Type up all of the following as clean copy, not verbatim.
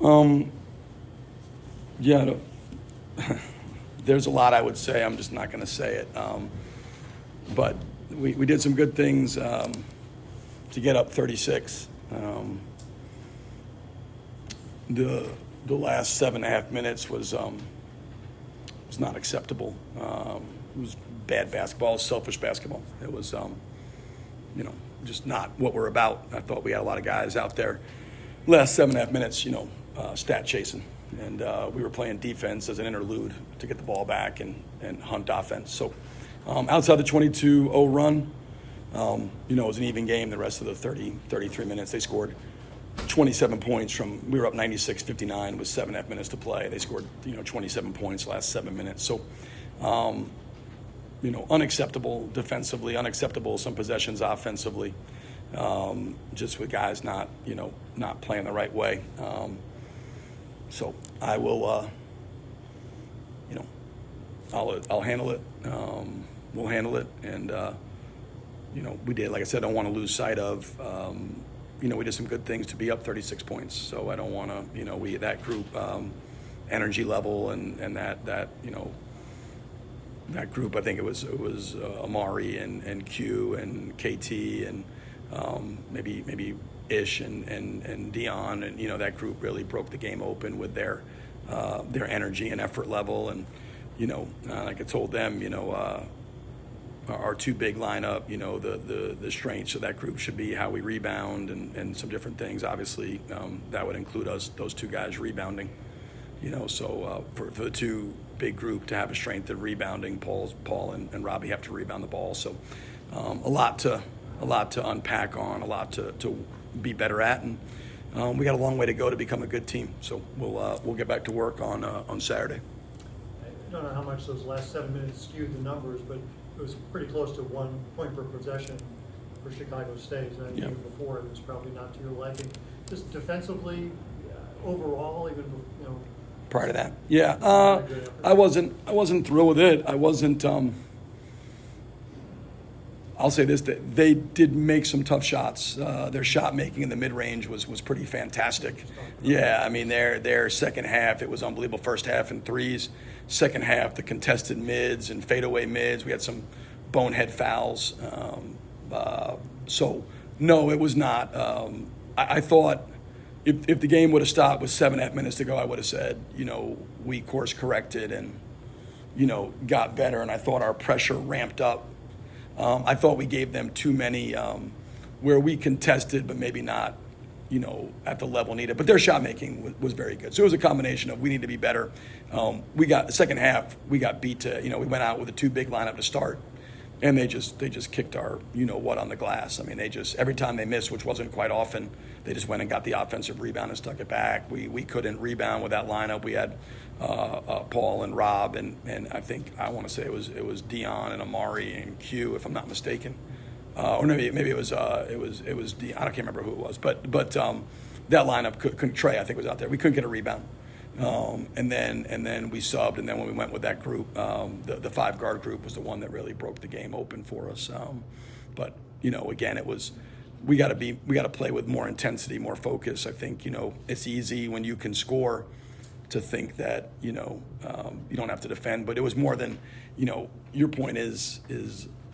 Um, yeah, there's a lot I would say. I'm just not going to say it. But we did some good things to get up 36. The last 7.5 minutes was not acceptable. It was bad basketball, selfish basketball. It was just not what we're about. I thought we had a lot of guys out there. Last 7.5 minutes, stat chasing, and we were playing defense as an interlude to get the ball back and hunt offense. So outside the 22-0 run, it was an even game. The rest of the 33 minutes, they scored 27 points we were up 96-59 with 7.5 minutes to play. They scored 27 points last 7 minutes. So unacceptable defensively, unacceptable some possessions offensively, just with guys not playing the right way. So I will, I'll handle it. We'll handle it. And, we did, like I said, I don't want to lose sight of, we did some good things to be up 36 points. So I don't want to, that group, energy level and that group, I think it was Amari and Q and KT and maybe Ish and Dion, and that group really broke the game open with their energy and effort level. And like I told them, our two big lineup, the strengths of that group should be how we rebound and some different things. Obviously, that would include those two guys rebounding. So for the two big group to have a strength of rebounding, Paul and Robbie have to rebound the ball. So a lot to unpack on, a lot to be better at, and we got a long way to go to become a good team. So we'll get back to work on Saturday. I don't know how much those last 7 minutes skewed the numbers, but it was pretty close to 1 point per possession for Chicago State. And I think before it was probably not to your liking. Just defensively, overall, even Prior to that, yeah, I wasn't thrilled with it. I wasn't. I'll say this: that they did make some tough shots. Their shot making in the mid range was pretty fantastic. Yeah, I mean their second half, it was unbelievable. First half in threes, second half the contested mids and fadeaway mids. We had some bonehead fouls. So no, it was not. I thought. If the game would have stopped with 7.5 minutes to go, I would have said, we course corrected and, got better. And I thought our pressure ramped up. I thought we gave them too many where we contested, but maybe not, at the level needed. But their shot making was very good. So it was a combination of we need to be better. We got the second half, we got beat to, we went out with a two big lineup to start. And they just kicked our what on the glass. I mean, every time they missed, which wasn't quite often, they just went and got the offensive rebound and stuck it back. We couldn't rebound with that lineup. We had Paul and Rob and I want to say it was Dion and Amari and Q, if I'm not mistaken, or maybe it was Dion. I can't remember who it was, but that lineup couldn't. Trey, I think, was out there. We couldn't get a rebound. And then we subbed, and then when we went with that group, the 5-guard group was the one that really broke the game open for us. But again, it was we got to play with more intensity, more focus. I think it's easy when you can score to think that you don't have to defend, but it was more than your point is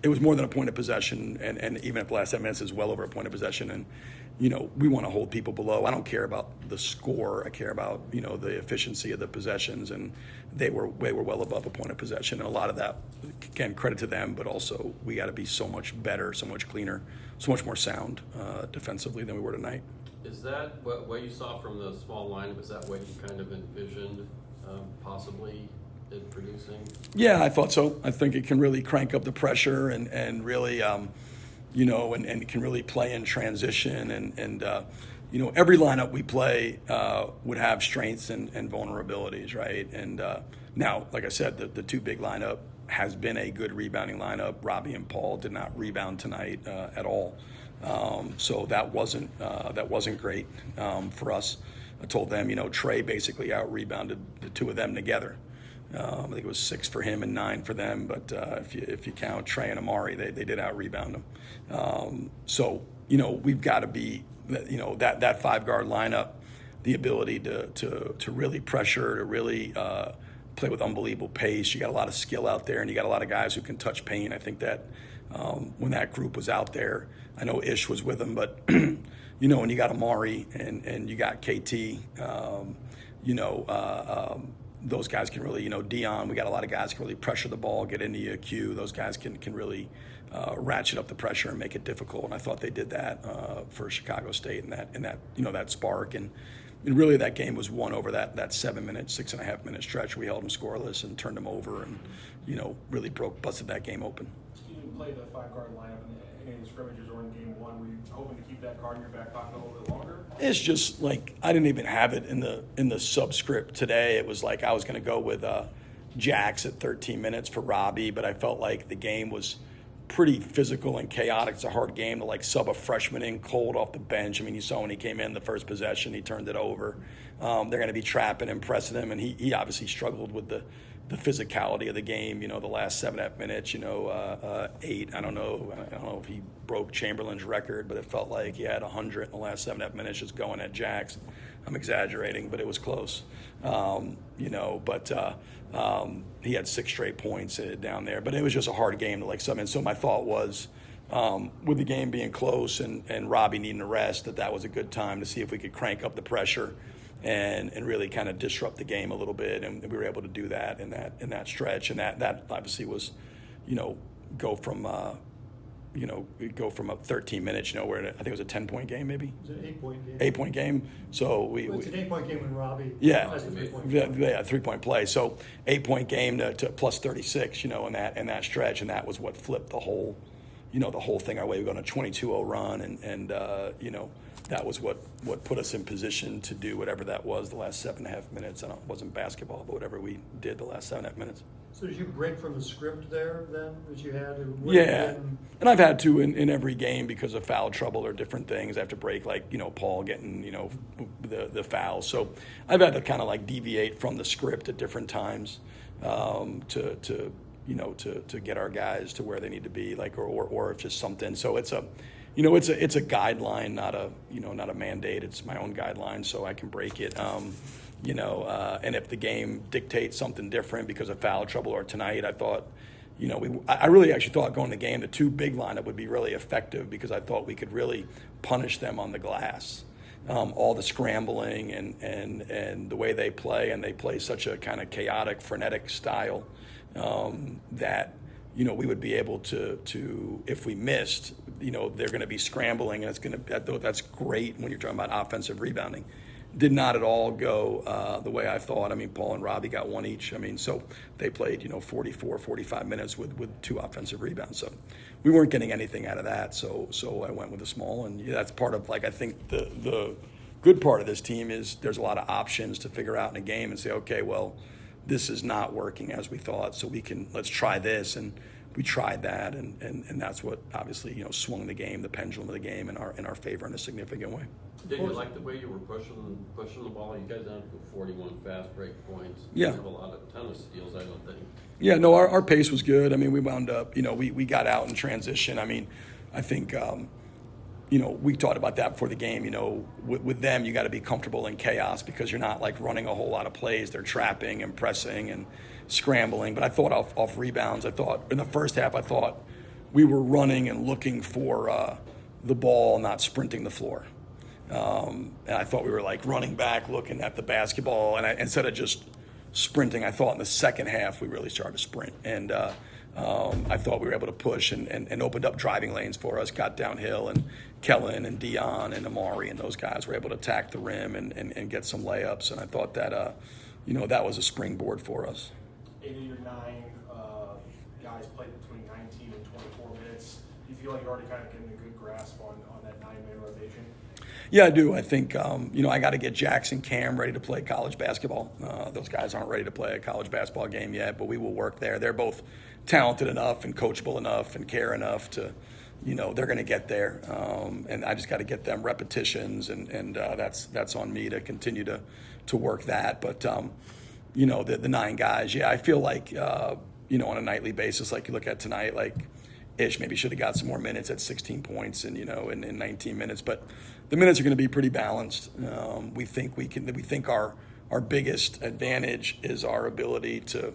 it was more than a point of possession, and even at the last 7 minutes is well over a point of possession. And we want to hold people below. I don't care about the score. I care about the efficiency of the possessions, and they were well above a point of possession. And a lot of that, again, credit to them, but also we got to be so much better, so much cleaner, so much more sound defensively than we were tonight. Is that what you saw from the small lineup? Is that what you kind of envisioned possibly it producing? Yeah, I thought so. I think it can really crank up the pressure and really. And can really play in transition. And every lineup we play would have strengths and vulnerabilities, right? And now, like I said, the two big lineup has been a good rebounding lineup. Robbie and Paul did not rebound tonight at all. So that wasn't great for us. I told them, Trey basically out-rebounded the two of them together. I think it was 6 for him and 9 for them, but if you count Trey and Amari, they did out-rebound them. So we've got to be, that 5-guard lineup. the ability to really pressure, to really play with unbelievable pace. You got a lot of skill out there, and you got a lot of guys who can touch paint. I think that when that group was out there, I know Ish was with them, but you know, when you got Amari and you got KT, those guys can really, Dion, we got a lot of guys who can really pressure the ball, get into your queue. Those guys can really ratchet up the pressure and make it difficult. And I thought they did that for Chicago State and that spark. And really that game was won over that 7-minute, 6.5-minute stretch. We held them scoreless and turned them over and, really busted that game open. You didn't play the 5-card lineup in any of the scrimmages or in game one. Were you hoping to keep that card in your back pocket a little bit longer? It's just like I didn't even have it in the subscript today. It was like I was going to go with Jax at 13 minutes for Robbie, but I felt like the game was pretty physical and chaotic. It's a hard game to like sub a freshman in cold off the bench. I mean, you saw when he came in the first possession, he turned it over. They're going to be trapping and pressing him, and he obviously struggled with the physicality of the game. The last 7.5 minutes. 8. I don't know if he broke Chamberlain's record, but it felt like he had 100 in the last 7.5 minutes just going at Jax. I'm exaggerating, but it was close. He had 6 straight points down there, but it was just a hard game to like sub in. So my thought was, with the game being close and Robbie needing a rest, that was a good time to see if we could crank up the pressure and really kind of disrupt the game a little bit, and we were able to do that in that stretch, and that obviously was, go from a 13 minutes, where I think it was a 10-point game maybe. It was an 8-point game. 8-point game. So It's an 8-point game when Robbie has the 3-point yeah, game. 3-point play. So 8-point game to plus 36, in that stretch, and that was what flipped the whole thing our way. We were on a 22-0 run, and that was what put us in position to do whatever that was the last 7.5 minutes. I don't, it wasn't basketball, but whatever we did the last 7.5 minutes. So did you break from the script there then that you had? Yeah, and I've had to in every game because of foul trouble or different things. I have to break, like, Paul getting, the foul. So I've had to kind of like deviate from the script at different times to get our guys to where they need to be, like, or just something. So it's a guideline, not a mandate. It's my own guideline, so I can break it. And if the game dictates something different because of foul trouble, or tonight, I thought, I really actually thought going to the game, the 2 big lineup would be really effective because I thought we could really punish them on the glass. All the scrambling and the way they play, and they play such a kind of chaotic, frenetic style that, we would be able to if we missed, they're going to be scrambling, and that's great when you're talking about offensive rebounding. Did not at all go the way I thought. I mean, Paul and Robbie got 1 each. I mean, so they played, 44, 45 minutes with 2 offensive rebounds. So we weren't getting anything out of that. So I went with a small, and that's part of, like, I think the good part of this team is there's a lot of options to figure out in a game and say, okay, well, this is not working as we thought, so let's try this. And we tried that, and that's what obviously, swung the game, the pendulum of the game in our favor in a significant way. Did you like the way you were pushing the ball? You guys ended up with 41 fast break points. Yeah. You have a ton of steals, I don't think. Yeah, no, our pace was good. I mean, we wound up, we got out in transition. I mean, I think, we talked about that before the game. With them, you got to be comfortable in chaos because you're not like running a whole lot of plays. They're trapping and pressing and scrambling. But I thought off rebounds, in the first half, I thought we were running and looking for the ball, not sprinting the floor. And I thought we were like running back, looking at the basketball, and instead of just sprinting, I thought in the second half we really started to sprint, and I thought we were able to push and opened up driving lanes for us, got downhill, and Kellen and Dion and Amari and those guys were able to attack the rim and get some layups, and I thought that that was a springboard for us. 8 of your 9 guys played between 19 and 24 minutes. Do you feel like you're already kind of getting a good grasp on that 9-man rotation? Yeah, I do. I think, I got to get Jackson, Cam ready to play college basketball. Those guys aren't ready to play a college basketball game yet, but we will work there. They're both talented enough and coachable enough and care enough to, they're going to get there. And I just got to get them repetitions, and that's on me to continue to work that. But, the 9 guys, yeah, I feel like, on a nightly basis, like you look at tonight, like, Ish maybe should have got some more minutes at 16 points and in 19 minutes, but the minutes are going to be pretty balanced. We think our biggest advantage is our ability to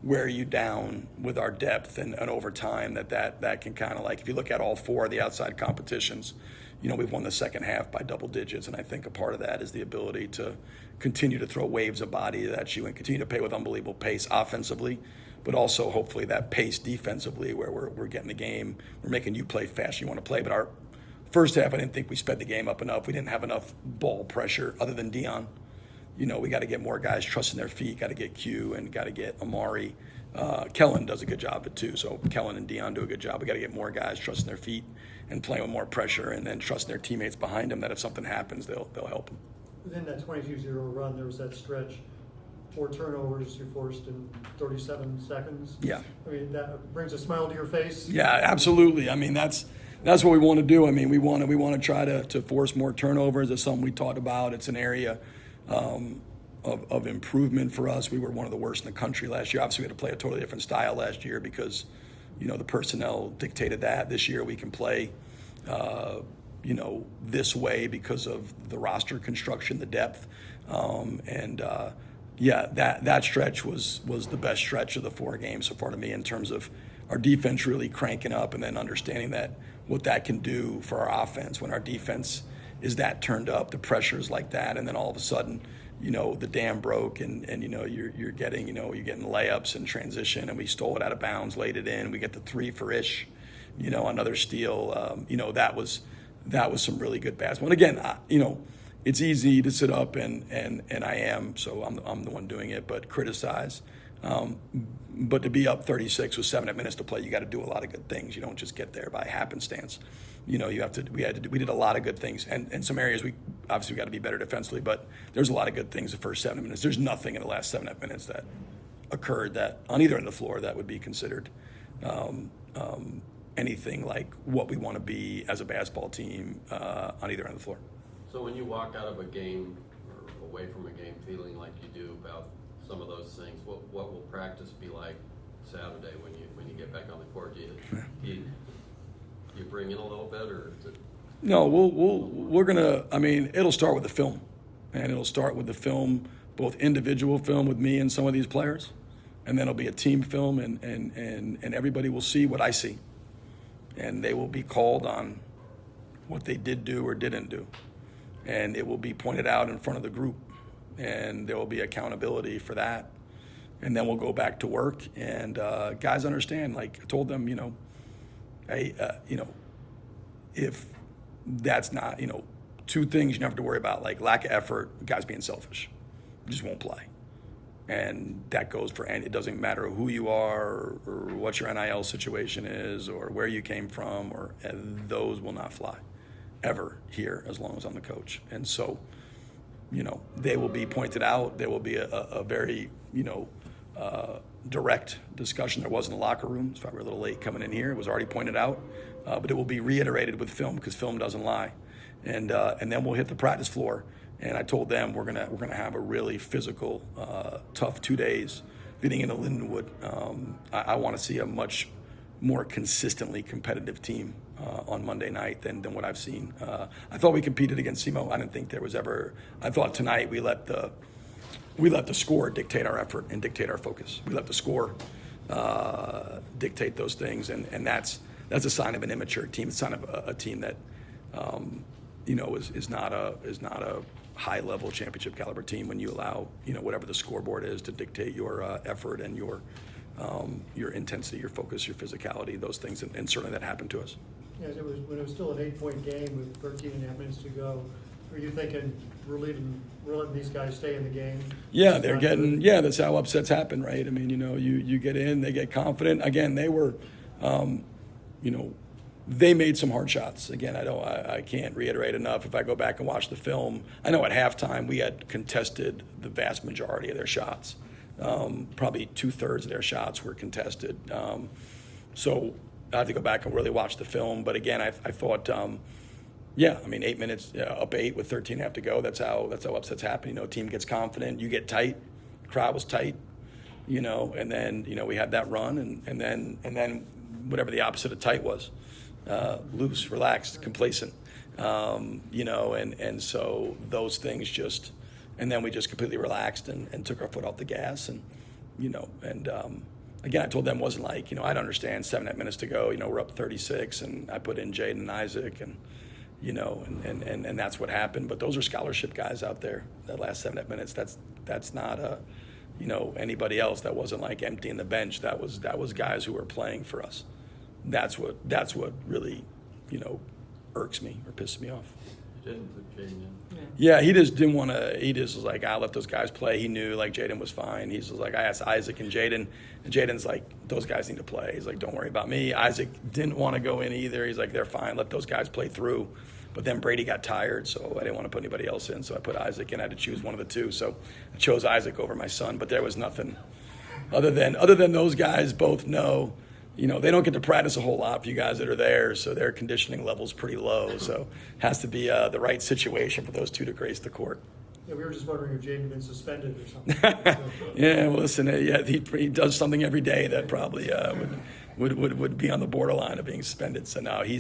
wear you down with our depth and over time. That can kind of, like, if you look at all four of the outside competitions, we've won the second half by double digits, and I think a part of that is the ability to continue to throw waves of body at you and continue to play with unbelievable pace offensively, but also hopefully that pace defensively where we're getting the game, we're making you play fast you want to play. But our first half, I didn't think we sped the game up enough. We didn't have enough ball pressure other than Dion. We got to get more guys trusting their feet, got to get Q and got to get Amari. Kellen does a good job of it too, so Kellen and Dion do a good job. We got to get more guys trusting their feet and playing with more pressure, and then trusting their teammates behind them that if something happens, they'll help them. Within that 22-0 run, there was that stretch, 4 turnovers you forced in 37 seconds. Yeah. I mean, that brings a smile to your face. Yeah, absolutely. I mean, that's what we want to do. I mean, we want to try to force more turnovers. It's something we talked about. It's an area of improvement for us. We were one of the worst in the country last year. Obviously, we had to play a totally different style last year because the personnel dictated that. This year we can play this way because of the roster construction, the depth, that stretch was the best stretch of the 4 games so far to me, in terms of our defense really cranking up and then understanding that what that can do for our offense when our defense is that turned up, the pressure is like that, and then all of a sudden the dam broke and you're getting layups and transition, and we stole it out of bounds, laid it in, we get the 3 for Ish, another steal. That was some really good basketball. And again, it's easy to sit up and I am, so I'm the one doing it, but criticize. But to be up 36 with 7 minutes to play, you got to do a lot of good things. You don't just get there by happenstance. We did a lot of good things, and some areas we obviously got to be better defensively. But there's a lot of good things the first 7 minutes. There's nothing in the last 7.5 minutes that occurred that on either end of the floor that would be considered anything like what we want to be as a basketball team on either end of the floor. So when you walk out of a game or away from a game feeling like you do about some of those things, what will practice be like Saturday when you get back on the court? Do you bring in a little bit, or is it... No, we're gonna. I mean, it'll start with the film, and it'll start with the film, both individual film with me and some of these players, and then it'll be a team film, and everybody will see what I see, and they will be called on what they did do or didn't do, and it will be pointed out in front of the group, and there will be accountability for that, and then we'll go back to work, and guys understand. Like I told them, hey, if that's not, 2 things you never have to worry about, like lack of effort, guys being selfish, just won't play. And that goes for any, it doesn't matter who you are or what your NIL situation is or where you came from, those will not fly ever here as long as I'm the coach. And so, they will be pointed out. There will be a very, direct discussion. There was in the locker room. It's probably a little late coming in here. It was already pointed out, but it will be reiterated with film because film doesn't lie. And then we'll hit the practice floor. And I told them we're gonna have a really physical, tough 2 days getting into Lindenwood. I want to see a much more consistently competitive team on Monday night than what I've seen. I thought we competed against SEMO. I didn't think there was ever. I thought tonight we let the score dictate our effort and dictate our focus. We let the score dictate those things, and that's a sign of an immature team. It's a sign of a team that is not a high level championship caliber team when you allow whatever the scoreboard is to dictate your effort and your intensity, your focus, your physicality, those things, and certainly that happened to us. Yeah, when it was still an 8-point game with 13.5 minutes to go. Are you thinking we're letting these guys stay in the game? Yeah, they're getting. Yeah, that's how upsets happen, right? I mean, you get in, they get confident. Again, they were, they made some hard shots. Again, I can't reiterate enough. If I go back and watch the film, I know at halftime we had contested the vast majority of their shots. Probably 2/3 of their shots were contested. So I have to go back and really watch the film. But again, I thought, 8 minutes, up 8 with 13.5 to go. That's how upsets happen. Team gets confident, you get tight. Crowd was tight, and then we had that run, and then whatever the opposite of tight was, loose, relaxed, complacent, and so those things just, and then we just completely relaxed and took our foot off the gas, and again, I told them it wasn't like, I'd understand 7 minutes to go, we're up 36, and I put in Jaden and Isaac, and that's what happened. But those are scholarship guys out there. That last 7 minutes, that's not anybody else. That wasn't like emptying the bench. That was guys who were playing for us. That's what really, irks me or pisses me off. Didn't put Jaden in. Yeah, he just didn't want to. He just was like, I let those guys play. He knew like Jaden was fine. He's just like, I asked Isaac and Jaden, and Jaden's like, those guys need to play. He's like, don't worry about me. Isaac didn't want to go in either. He's like, they're fine. Let those guys play through. But then Brady got tired, so I didn't want to put anybody else in. So I put Isaac in. I had to choose one of the two. So I chose Isaac over my son. But there was nothing other than those guys both know. They don't get to practice a whole lot for you guys that are there, so their conditioning level's pretty low. So it has to be the right situation for those two to grace the court. Yeah, we were just wondering if Jaden had been suspended or something. Yeah, well, listen, he does something every day that probably would be on the borderline of being suspended. So no, he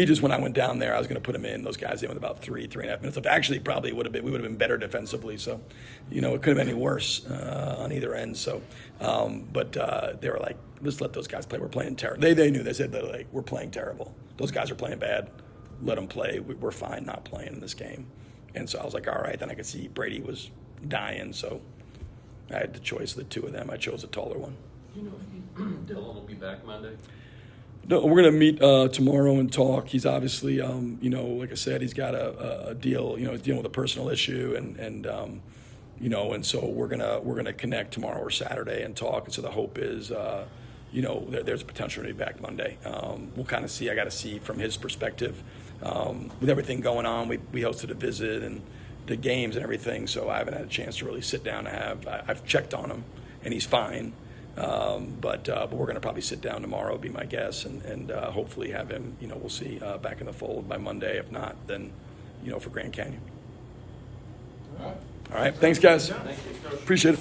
just, when I went down there, I was going to put him in. Those guys in with about 3.5 minutes left. Actually, probably we would have been better defensively. So, it could have been any worse on either end. So, but they were like, let's let those guys play. We're playing terrible. They knew. They said that like, we're playing terrible. Those guys are playing bad. Let them play. We're fine not playing in this game. And so I was like, all right. Then I could see Brady was dying. So I had the choice of the two of them. I chose a taller one. Do you know if Dylan will be back Monday? No, we're going to meet tomorrow and talk. He's obviously, like I said, he's got a deal. He's dealing with a personal issue, and so we're gonna connect tomorrow or Saturday and talk. And so the hope is, there's a potential to be back Monday. We'll kind of see. I got to see from his perspective. With everything going on, we hosted a visit and the games and everything. So I haven't had a chance to really sit down and I've checked on him, and he's fine. But we're going to probably sit down tomorrow, would be my guess, and hopefully have him, we'll see, back in the fold by Monday. If not, then, for Grand Canyon. All right. Thanks, guys. Thank you, Coach. Appreciate it.